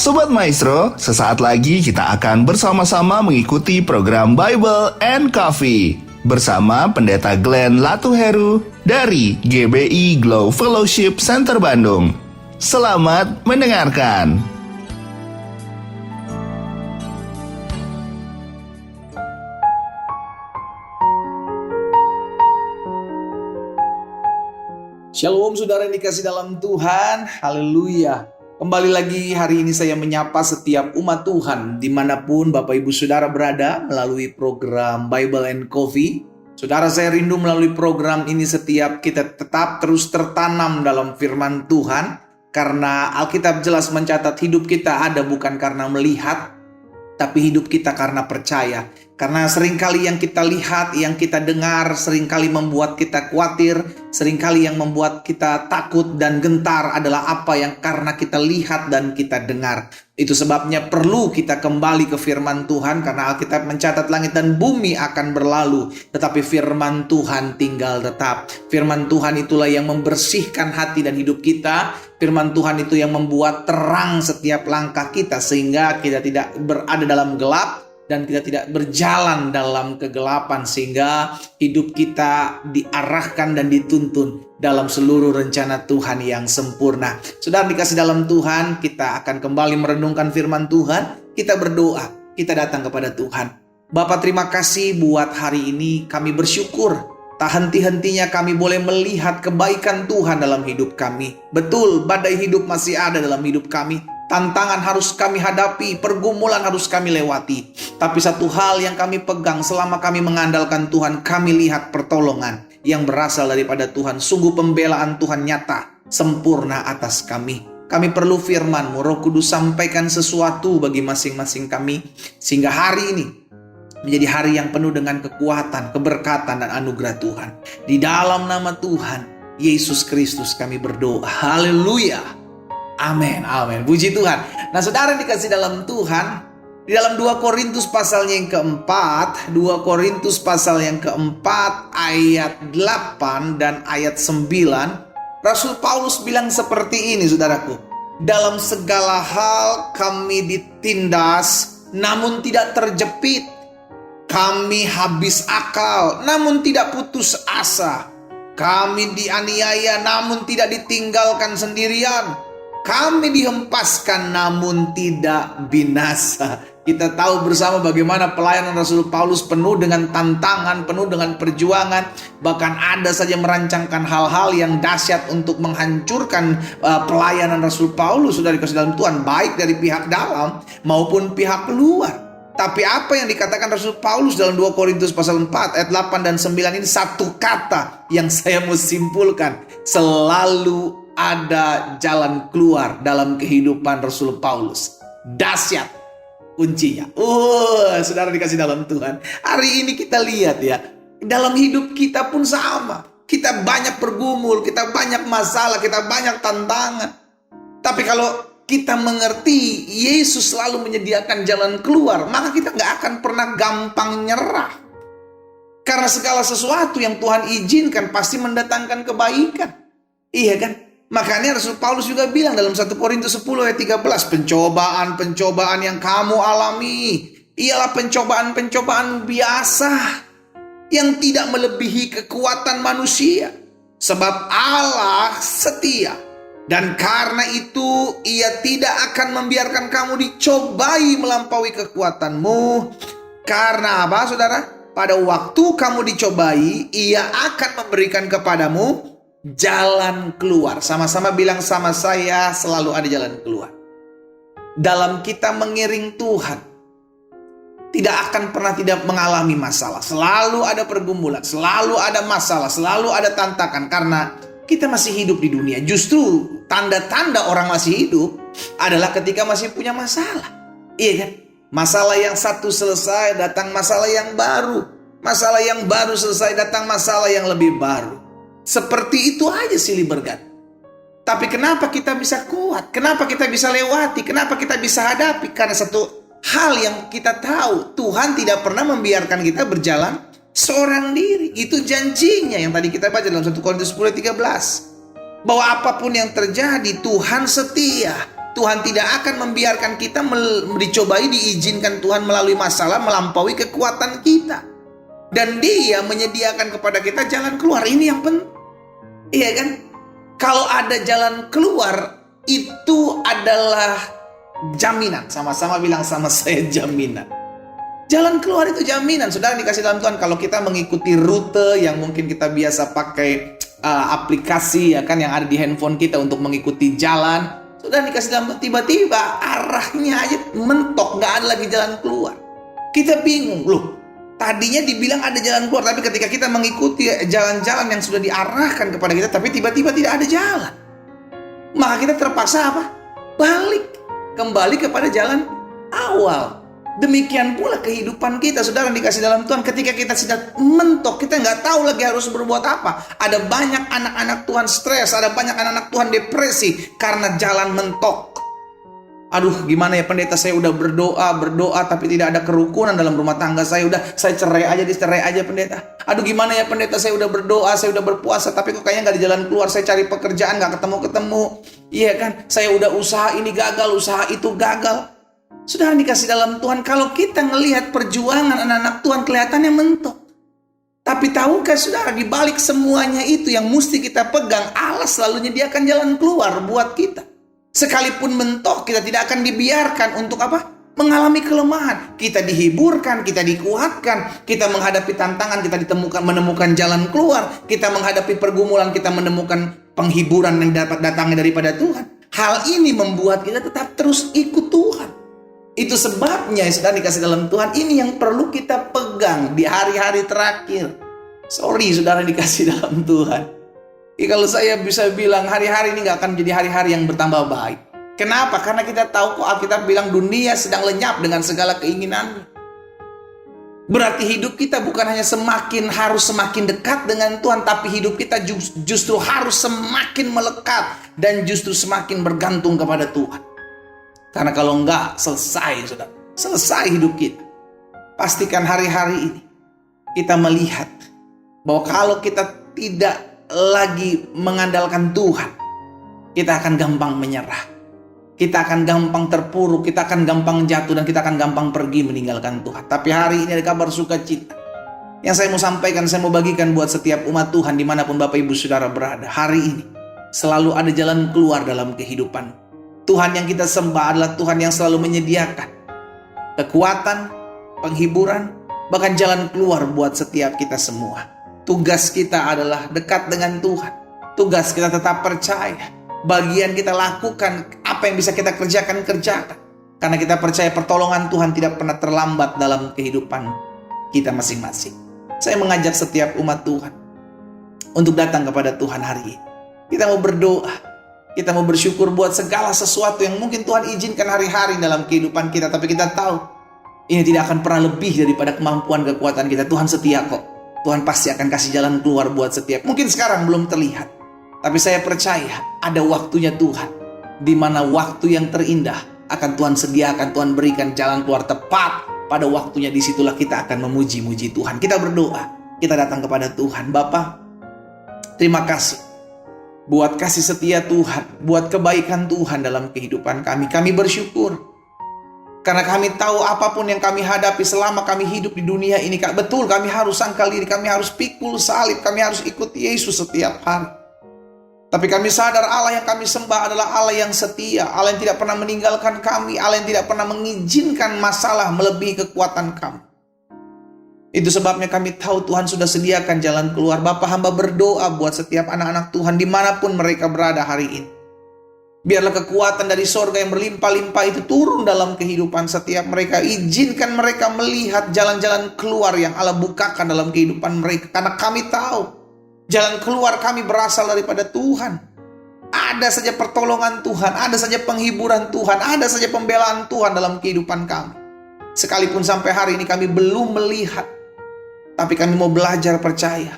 Sobat Maestro, sesaat lagi kita akan bersama-sama mengikuti program Bible and Coffee bersama Pendeta Glenn Latuheru dari GBI Glow Fellowship Center Bandung. Selamat mendengarkan. Shalom saudara yang dikasih dalam Tuhan, haleluya. Kembali lagi hari ini saya menyapa setiap umat Tuhan dimanapun Bapak Ibu Saudara berada melalui program Bible and Coffee. Saudara, saya rindu melalui program ini setiap kita tetap terus tertanam dalam firman Tuhan. Karena Alkitab jelas mencatat hidup kita ada bukan karena melihat, tapi hidup kita karena percaya. Karena seringkali yang kita lihat, yang kita dengar, seringkali membuat kita khawatir, seringkali yang membuat kita takut dan gentar adalah apa yang karena kita lihat dan kita dengar. Itu sebabnya perlu kita kembali ke firman Tuhan, karena Alkitab mencatat langit dan bumi akan berlalu, tetapi firman Tuhan tinggal tetap. Firman Tuhan itulah yang membersihkan hati dan hidup kita. Firman Tuhan itu yang membuat terang setiap langkah kita, sehingga kita tidak berada dalam gelap dan kita tidak berjalan dalam kegelapan, sehingga hidup kita diarahkan dan dituntun dalam seluruh rencana Tuhan yang sempurna. Saudara dikasih dalam Tuhan, kita akan kembali merenungkan firman Tuhan. Kita berdoa, kita datang kepada Tuhan. Bapa, terima kasih buat hari ini. Kami bersyukur tak henti-hentinya kami boleh melihat kebaikan Tuhan dalam hidup kami. Betul, badai hidup masih ada dalam hidup kami. Tantangan harus kami hadapi, pergumulan harus kami lewati. Tapi satu hal yang kami pegang selama kami mengandalkan Tuhan, kami lihat pertolongan yang berasal daripada Tuhan. Sungguh pembelaan Tuhan nyata, sempurna atas kami. Kami perlu firman-Mu, Roh Kudus sampaikan sesuatu bagi masing-masing kami, sehingga hari ini menjadi hari yang penuh dengan kekuatan, keberkatan, dan anugerah Tuhan. Di dalam nama Tuhan Yesus Kristus kami berdoa. Haleluya. Amin, amin. Puji Tuhan. Nah, saudara dikasih dalam Tuhan, di dalam 2 Korintus pasalnya yang keempat, 2 Korintus pasal yang keempat ayat 8 dan ayat 9, Rasul Paulus bilang seperti ini, saudaraku. Dalam segala hal kami ditindas, namun tidak terjepit. Kami habis akal, namun tidak putus asa. Kami dianiaya, namun tidak ditinggalkan sendirian. Kami dihempaskan namun tidak binasa. Kita tahu bersama bagaimana pelayanan Rasul Paulus penuh dengan tantangan, penuh dengan perjuangan. Bahkan ada saja merancangkan hal-hal yang dahsyat untuk menghancurkan pelayanan Rasul Paulus, sudah dikasih dalam Tuhan, baik dari pihak dalam maupun pihak luar. Tapi apa yang dikatakan Rasul Paulus dalam 2 Korintus pasal 4 ayat 8 dan 9 ini satu kata yang saya mau simpulkan. Selalu ada jalan keluar dalam kehidupan Rasul Paulus. Dahsyat kuncinya. Saudara dikasih dalam Tuhan. Hari ini kita lihat ya, dalam hidup kita pun sama. Kita banyak bergumul, kita banyak masalah, kita banyak tantangan. Tapi kalau kita mengerti Yesus selalu menyediakan jalan keluar, maka kita gak akan pernah gampang nyerah. Karena segala sesuatu yang Tuhan izinkan pasti mendatangkan kebaikan. Iya kan? Makanya Rasul Paulus juga bilang dalam 1 Korintus 10 ayat 13, pencobaan-pencobaan yang kamu alami ialah pencobaan-pencobaan biasa yang tidak melebihi kekuatan manusia. Sebab Allah setia, dan karena itu Ia tidak akan membiarkan kamu dicobai melampaui kekuatanmu. Karena apa, saudara? Pada waktu kamu dicobai, Ia akan memberikan kepadamu jalan keluar. Sama-sama bilang sama saya, selalu ada jalan keluar. Dalam kita mengiring Tuhan, tidak akan pernah tidak mengalami masalah. Selalu ada pergumulan, selalu ada masalah, selalu ada tantangan. Karena kita masih hidup di dunia. Justru tanda-tanda orang masih hidup adalah ketika masih punya masalah. Iya kan? Masalah yang satu selesai, datang masalah yang baru. Masalah yang baru selesai, datang masalah yang lebih baru. Seperti itu aja silih berganti. Tapi kenapa kita bisa kuat? Kenapa kita bisa lewati? Kenapa kita bisa hadapi? Karena satu hal yang kita tahu, Tuhan tidak pernah membiarkan kita berjalan seorang diri. Itu janjinya yang tadi kita baca dalam 1 Korintus 10:13. Bahwa apapun yang terjadi, Tuhan setia. Tuhan tidak akan membiarkan kita dicobai, diizinkan Tuhan melalui masalah, melampaui kekuatan kita. Dan Dia menyediakan kepada kita jalan keluar. Ini yang penting. Iya kan? Kalau ada jalan keluar, itu adalah jaminan. Sama-sama bilang sama saya, jaminan. Jalan keluar itu jaminan. Saudara dikasih dalam Tuhan, kalau kita mengikuti rute yang mungkin kita biasa pakai aplikasi ya kan, yang ada di handphone kita untuk mengikuti jalan. Sudah dikasih dalam, tiba-tiba arahnya aja mentok, nggak ada lagi jalan keluar. Kita bingung, loh. Tadinya dibilang ada jalan keluar, tapi ketika kita mengikuti jalan-jalan yang sudah diarahkan kepada kita, tapi tiba-tiba tidak ada jalan. Maka kita terpaksa apa? Balik, kembali kepada jalan awal. Demikian pula kehidupan kita, saudara dikasih dalam Tuhan. Ketika kita sudah mentok, kita nggak tahu lagi harus berbuat apa. Ada banyak anak-anak Tuhan stres, ada banyak anak-anak Tuhan depresi karena jalan mentok. Aduh, gimana ya pendeta, saya udah berdoa, tapi tidak ada kerukunan dalam rumah tangga saya. Saya cerai aja pendeta. Aduh, gimana ya pendeta, saya udah berdoa, saya udah berpuasa, tapi kok kayaknya nggak di jalan keluar. Saya cari pekerjaan nggak ketemu. Iya kan, saya udah usaha ini gagal, usaha itu gagal. Sudah dikasih dalam Tuhan, kalau kita ngelihat perjuangan anak-anak Tuhan kelihatannya mentok. Tapi tahukah saudara, di balik semuanya itu yang mesti kita pegang, Allah selalu menyediakan jalan keluar buat kita. Sekalipun mentok, kita tidak akan dibiarkan untuk apa? Mengalami kelemahan. Kita dihiburkan, kita dikuatkan, kita menghadapi tantangan, kita menemukan jalan keluar, kita menghadapi pergumulan, kita menemukan penghiburan yang dapat datangnya daripada Tuhan. Hal ini membuat kita tetap terus ikut Tuhan. Itu sebabnya saudara dikasih dalam Tuhan, ini yang perlu kita pegang di hari-hari terakhir. Sorry saudara dikasih dalam Tuhan. Kalau saya bisa bilang hari-hari ini gak akan menjadi hari-hari yang bertambah baik. Kenapa? Karena kita tahu kok Alkitab bilang dunia sedang lenyap dengan segala keinginannya. Berarti hidup kita bukan hanya harus semakin dekat dengan Tuhan, tapi hidup kita justru harus semakin melekat dan justru semakin bergantung kepada Tuhan. Karena kalau enggak, selesai hidup kita. Pastikan hari-hari ini kita melihat bahwa kalau kita tidak lagi mengandalkan Tuhan, kita akan gampang menyerah. Kita akan gampang terpuruk, kita akan gampang jatuh, dan kita akan gampang pergi meninggalkan Tuhan. Tapi hari ini ada kabar sukacita yang saya mau sampaikan, saya mau bagikan buat setiap umat Tuhan dimanapun Bapak Ibu Saudara berada. Hari ini selalu ada jalan keluar dalam kehidupan. Tuhan yang kita sembah adalah Tuhan yang selalu menyediakan kekuatan, penghiburan, bahkan jalan keluar buat setiap kita semua. Tugas kita adalah dekat dengan Tuhan. Tugas kita tetap percaya. Bagian kita lakukan, apa yang bisa kita kerjakan. Karena kita percaya pertolongan Tuhan tidak pernah terlambat dalam kehidupan kita masing-masing. Saya mengajak setiap umat Tuhan untuk datang kepada Tuhan hari ini. Kita mau berdoa. Kita mau bersyukur buat segala sesuatu yang mungkin Tuhan izinkan hari-hari dalam kehidupan kita. Tapi kita tahu ini tidak akan pernah lebih daripada kemampuan kekuatan kita. Tuhan setia kok. Tuhan pasti akan kasih jalan keluar buat setiap. Mungkin sekarang belum terlihat, tapi saya percaya ada waktunya Tuhan, di mana waktu yang terindah akan Tuhan sediakan. Tuhan berikan jalan keluar tepat pada waktunya. Disitulah kita akan memuji-muji Tuhan. Kita berdoa, kita datang kepada Tuhan. Bapa, terima kasih buat kasih setia Tuhan, buat kebaikan Tuhan dalam kehidupan kami. Kami bersyukur karena kami tahu apapun yang kami hadapi selama kami hidup di dunia ini, betul kami harus sangkal diri, kami harus pikul salib, kami harus ikut Yesus setiap hari. Tapi kami sadar Allah yang kami sembah adalah Allah yang setia, Allah yang tidak pernah meninggalkan kami, Allah yang tidak pernah mengizinkan masalah melebihi kekuatan kami. Itu sebabnya kami tahu Tuhan sudah sediakan jalan keluar. Bapa, hamba berdoa buat setiap anak-anak Tuhan dimanapun mereka berada hari ini. Biarlah kekuatan dari sorga yang berlimpah-limpah itu turun dalam kehidupan setiap mereka. Izinkan mereka melihat jalan-jalan keluar yang Allah bukakan dalam kehidupan mereka. Karena kami tahu jalan keluar kami berasal daripada Tuhan. Ada saja pertolongan Tuhan, ada saja penghiburan Tuhan, ada saja pembelaan Tuhan dalam kehidupan kami. Sekalipun sampai hari ini kami belum melihat, tapi kami mau belajar percaya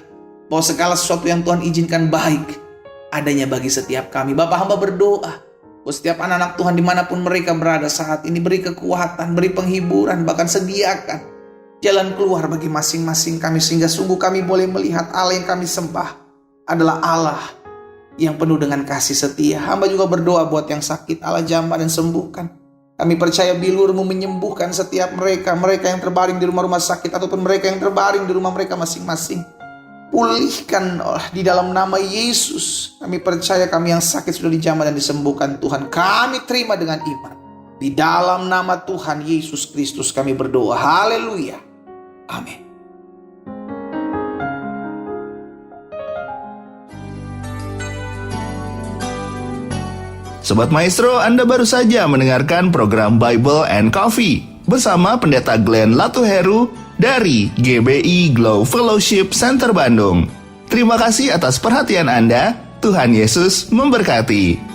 bahwa segala sesuatu yang Tuhan izinkan baik adanya bagi setiap kami. Bapak, hamba berdoa buat setiap anak-anak Tuhan dimanapun mereka berada saat ini. Beri kekuatan, beri penghiburan, bahkan sediakan jalan keluar bagi masing-masing kami. Sehingga sungguh kami boleh melihat Allah yang kami sembah adalah Allah yang penuh dengan kasih setia. Hamba juga berdoa buat yang sakit, Allah jamah dan sembuhkan. Kami percaya bilur-Mu menyembuhkan setiap mereka yang terbaring di rumah-rumah sakit ataupun mereka yang terbaring di rumah mereka masing-masing. Pulihkan di dalam nama Yesus. Kami percaya kami yang sakit sudah dijamah dan disembuhkan Tuhan. Kami terima dengan iman. Di dalam nama Tuhan Yesus Kristus kami berdoa. Haleluya. Amin. Sobat Maestro, Anda baru saja mendengarkan program Bible and Coffee bersama Pendeta Glenn Latuheru dari GBI Glow Fellowship Center Bandung. Terima kasih atas perhatian Anda. Tuhan Yesus memberkati.